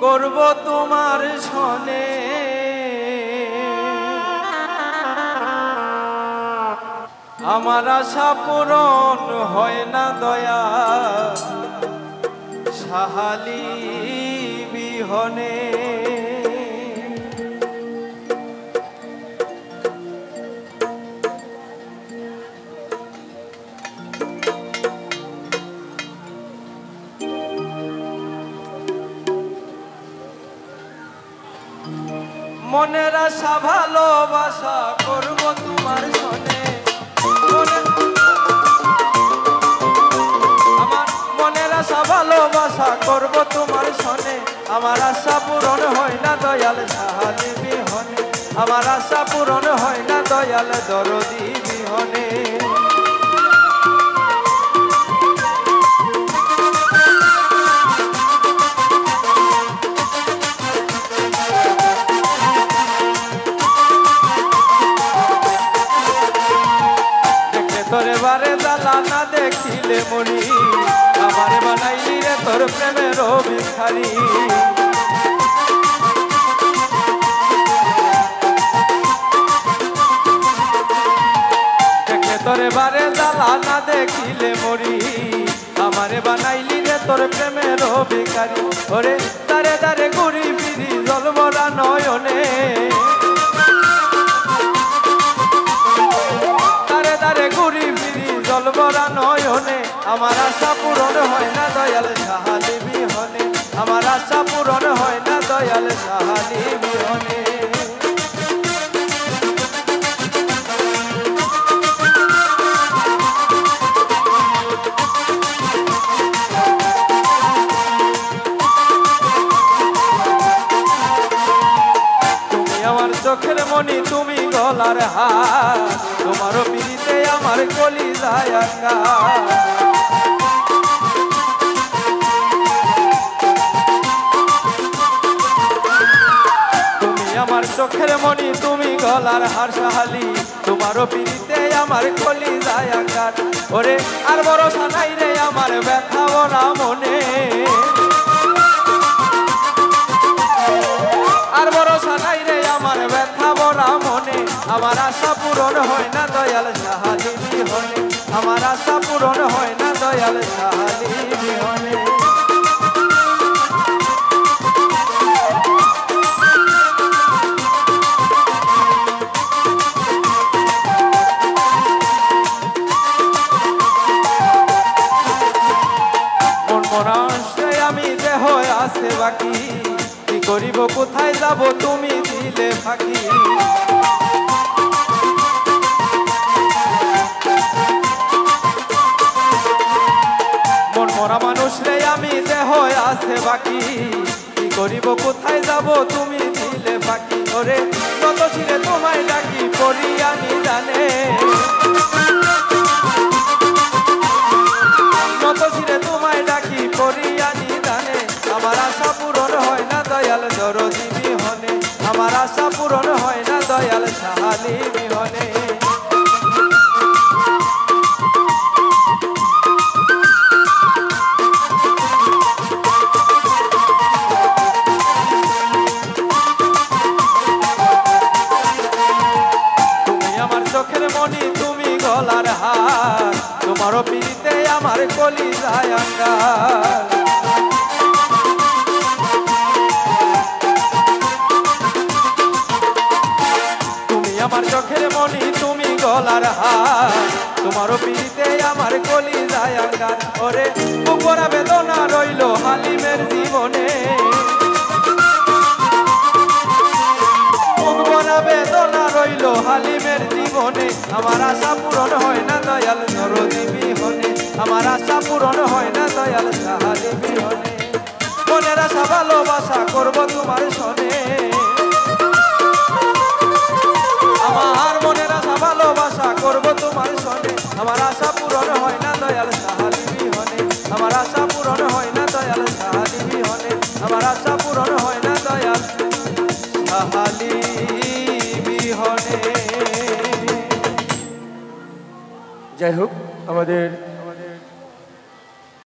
করব তোমার সনে আমার আশা পূরণ হয় না দয়া সাহালি বিহনে মনের আশা ভালোবাসা করব তোমার সনে আমার মনের আশা ভালোবাসা করব তোমার সনে আমার আশা পূরণ হয় না দয়াল সাহালি বিহনে আমার আশা পূরণ হয় না দয়াল দরদি বিহনে তোরে বারে জ্বালা না দেখিলে মরি আমার বানাইলি রে তোর প্রেমের ভিখারি দেখে তোরে বারে জ্বালা না দেখিলে মরি আমারে বানাইলি রে তোর প্রেমের ভিখারি ওরে দারে দারে ঘুরি ফিরি জলমরা নয়নে ঘুরি ফিরি জলবরা নয়নে আমার আশা পূরণ হয় না দয়াল সাহালি বিহনে আমার আশা পূরণ হয় না দয়াল সাহালি বিহনে তুমি আমার চোখের মনি তুমি গলার হার তোমারও পিড়িতে আমার কলি যায় তুমি আমার চোখের মনি তুমি গলার হার সাহালি তোমারও পিড়িতে আমার কলি যায় ওরে আর ভরসা নাই রে আমার ব্যথা ভরা মনে আর ভরসা নাই রে আমার ব্যথা ভরা মনে আমার আশা পূরণ হয় না দয়াল সাহালি বিহনে আমার আশা পূরণ হয় না দয়াল সাহালি বিহনে মন মনাশে আমি দেহ আছে বাকি কি করিব কোথায় যাব তুমি দিলে ফাঁকি মন মরা মানুষ রে আমি দেহ আছে বাকি কি করিব কোথায় যাব তুমি দিলে ফাঁকি ওরে কত ছিঁড়ে তোমায় ডাকি পড়িয়া নিদানে কত ছিঁড়ে তোমায় ডাকি পড়িয়া নিদানে আমার আশা পূরণ হয় না দয়াল দরদি বিহনে আমার আশা পূরণ হয় না দয়াল সাহালি বিহনে তুমি আমার চোখের মনি তুমি গলার হার তোমারও পিড়িতে আমার কলি যায় আঙ্গার আমার চোখের মনি তুমি গলার হার তোমারও পিড়িতে আমার কলি যায় আঙ্গার ওরে উপরা বেদনা রইল হালিমের জীবনে উপরা বেদনা রইল হালিমের জীবনে আমার আশা পূরণ হয় না দয়াল দরদি বিহনে আমার আশা পূরণ হয় না দয়াল সাহালি বিহনে মনের আশা ভালোবাসা করব তোমার সনে আমার মনের আশা ভালোবাসা করব তোমার সনে আমার আশা পূরণ হয় না দয়াল সাহালি বিহনে আমার আশা পূরণ হয় না দয়াল সাহালি বিহনে আমার আশা পূরণ হয় না দয়াল সাহালি বিহনে। যাই হোক আমাদের